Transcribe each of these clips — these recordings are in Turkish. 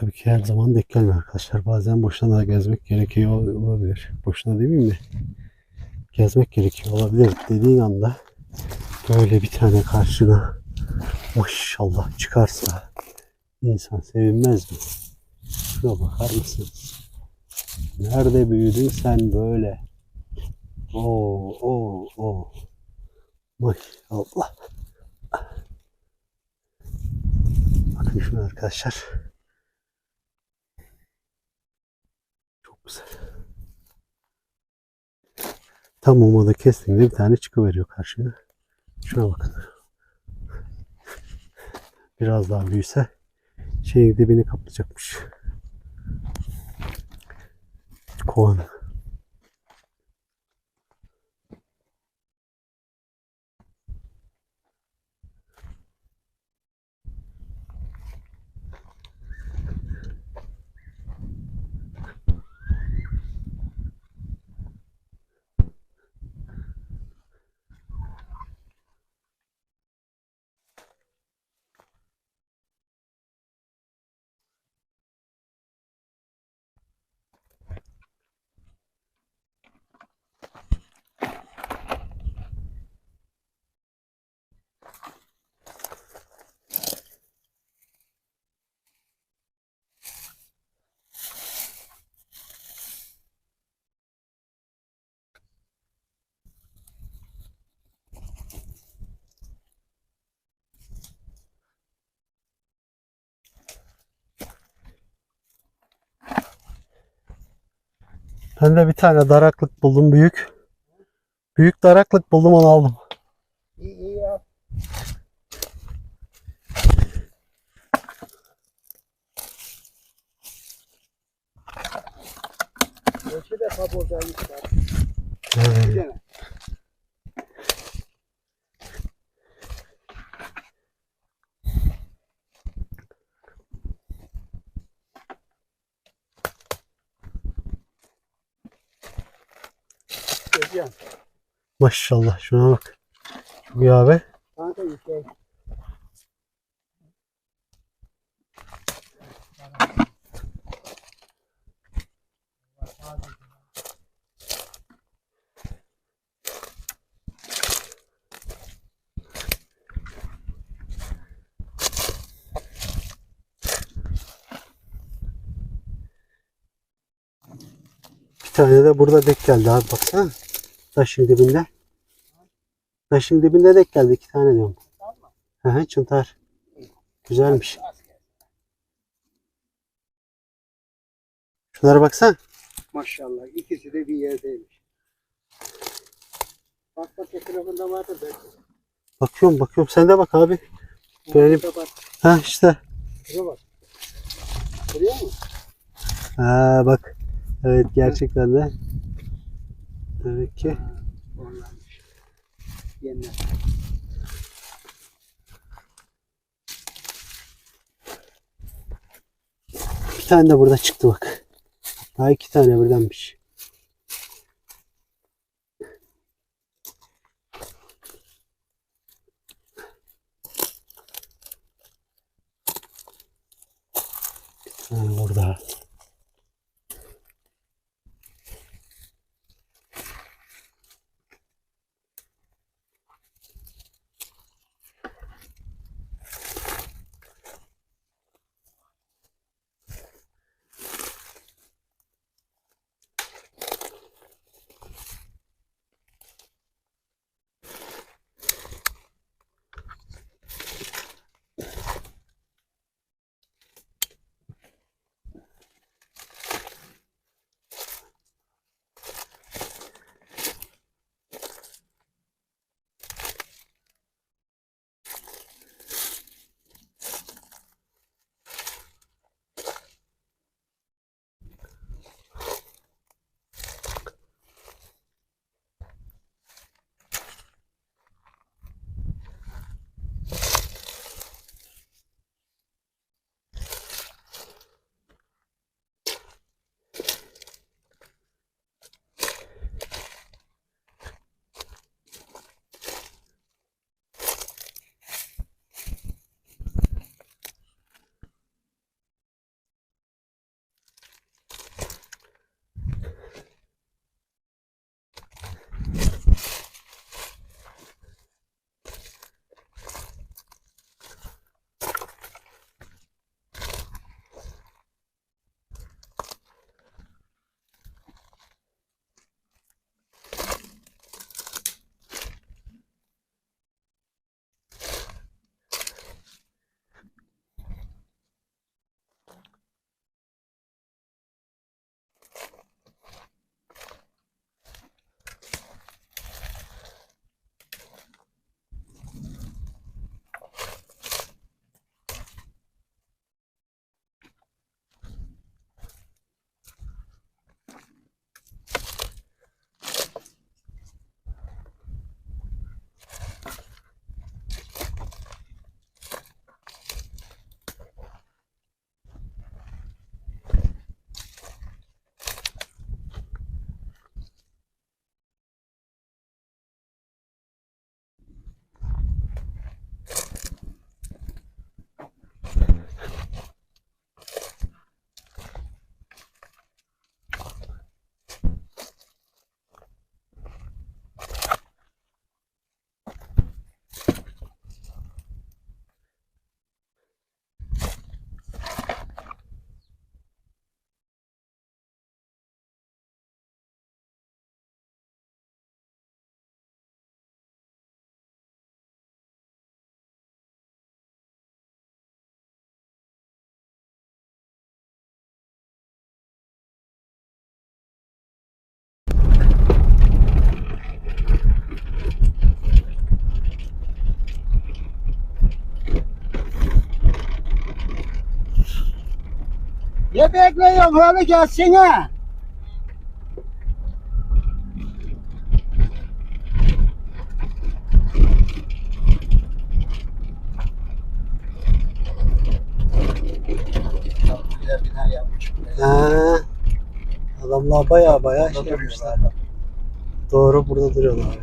Tabii ki her zaman denk gelmiyor arkadaşlar. Bazen boşuna da gezmek gerekiyor olabilir. Boşuna demeyeyim de gezmek gerekiyor olabilir dediğin anda böyle bir tane karşına maşallah çıkarsa insan sevinmez mi? Şuna bakar mısın? Nerede büyüdün sen böyle? Oo, oo, oo. Maşallah. Bakın şuna arkadaşlar. Çok güzel. Tam umada kestiğinde bir tane çıkıveriyor karşına. Şuna bakın. Biraz daha büyüse şeyin dibini kaplayacakmış. Kovanı. Ben de bir tane daraklık buldum büyük. Büyük daraklık buldum onu aldım. İyi iyi ya. Ölçü de kabuğdaymışlar. Bir tane. Gözcan. Maşallah şuna bak. Çok iyi abi. Kanka yüksek. Bir tane de burada denk geldi abi baksana. Taşın dibinde. Taşın dibinde denk geldi. 2 tane diyorum. Hı hı, çıntar. Güzelmiş. Şunlara baksana. Maşallah ikisi de bir yerdeymiş. Bak bak telefonda vardır belki. Bakıyorum. Sen de bak abi. Benim. Bak. Ha işte. Şuna bak. Görüyor musun? Ha bak. Evet gerçekten de. Demek ki. Onlarmış. Yenler. Bir tane de burada çıktı bak. Daha 2 tane birdenmiş. Ha, burada. Ne bekliyorsun öyle gelsene. Güzel bina yapmış. Ha, adamlar baya baya Burada şey yapmışlar. duruyorlar. Doğru, burada duruyorlar.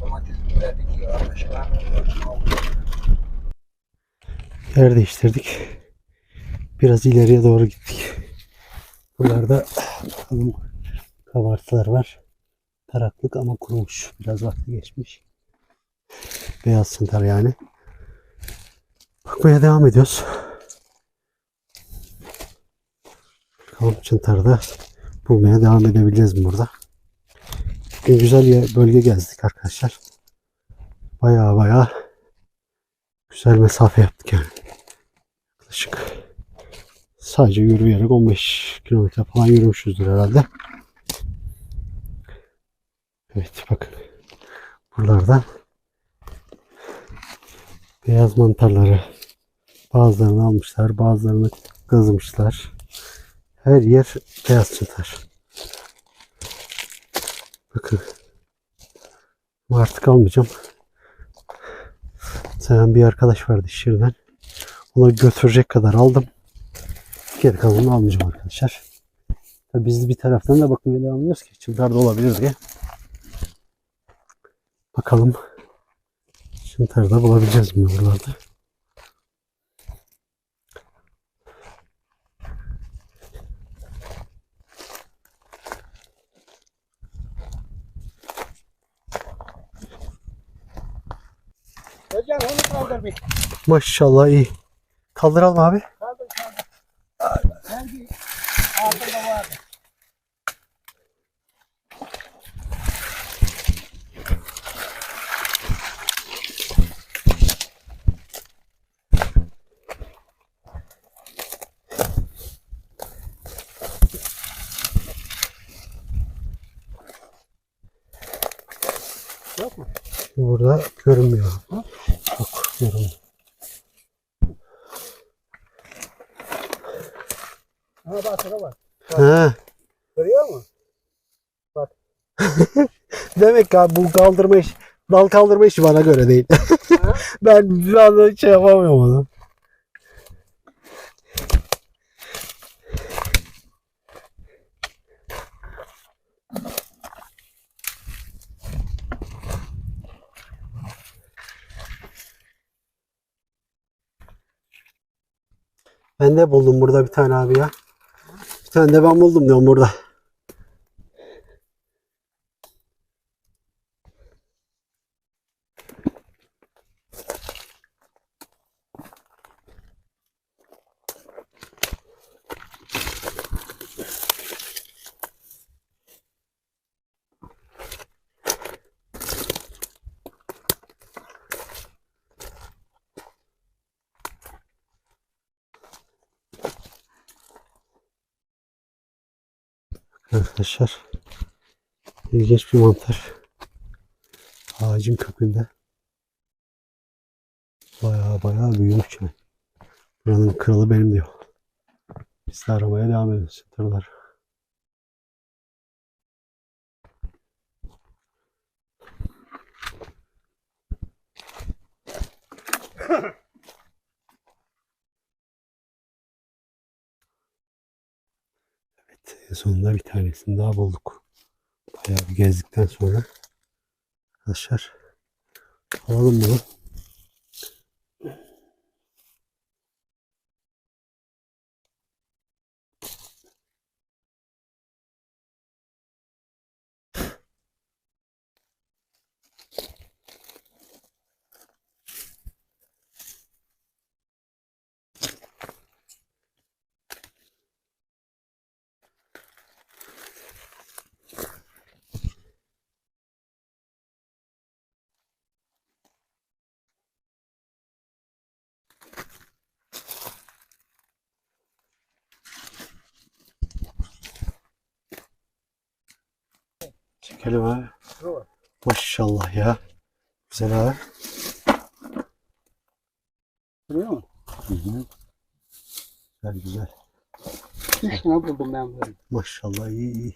Domates biber dikiyorlar. Başka. Yer değiştirdik. Biraz ileriye doğru gittik. Buralarda bakalım kabartılar var. Taraklık ama kurumuş. Biraz vakti geçmiş. Beyaz çıntar yani. Bakmaya devam ediyoruz. Bakalım çıntarda bulmaya devam edebileceğiz mi burada? Bir güzel bölge gezdik arkadaşlar. Baya güzel mesafe yaptık yani. Yaklaşık sadece yürüyerek 15 kilometre falan yürümüşüzdür herhalde. Evet, bakın. Buralarda beyaz mantarları bazılarını almışlar, bazılarını kazımışlar. Her yer beyaz çıntar. Bakın. Ama artık almayacağım. Sen bir arkadaş vardı iş yerinden. Ona götürecek kadar aldım. Geri kalanını almayacağım arkadaşlar. Tabii biz bir taraftan da bakmaya devam ediyoruz ki çıntar da olabilir diye. Bakalım çıntar da bulabileceğiz mi buralarda? Hocam onu kaldır bir. Maşallah iyi. Kaldıralım abi. Kaldır. Hangi altında vardı? Yok mu? Burada görünmüyor. Yok, görünmüyor. Ha bak şuna bak. Ha. Görüyor musun? Demek ki abi bu kaldırma iş, dal kaldırma işi bana göre değil. Ha? Ben şu anda şey yapamıyorum onu. Ben de buldum burada bir tane abi ya. Bir tane de ben buldum diyorum burada. Arkadaşlar ilginç bir mantar. Ağacın kökünde. Baya büyümüş yani. Buranın kralı benim diyor. Biz de aramaya devam ediyoruz. Tırlar. Evet, en sonunda bir tanesini daha bulduk. Bayağı bir gezdikten sonra arkadaşlar alalım bunu. Çekelim abi. Dur. Maşallah ya. Güzel abi. Görüyor musun? Hı hı. Güzel güzel. 3 tane buldum ben böyle. Maşallah iyi iyi.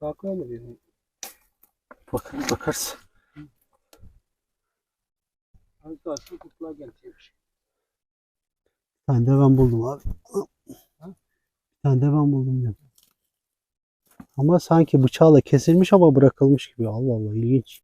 Bakıyor mu dedim. Bakarız. Az daha şu kutluğa gelecekmiş. Bir tane de ben buldum abi. Ha? Bir tane de ben buldum diyorum. Ama sanki bıçağla kesilmiş ama bırakılmış gibi. Allah Allah ilginç.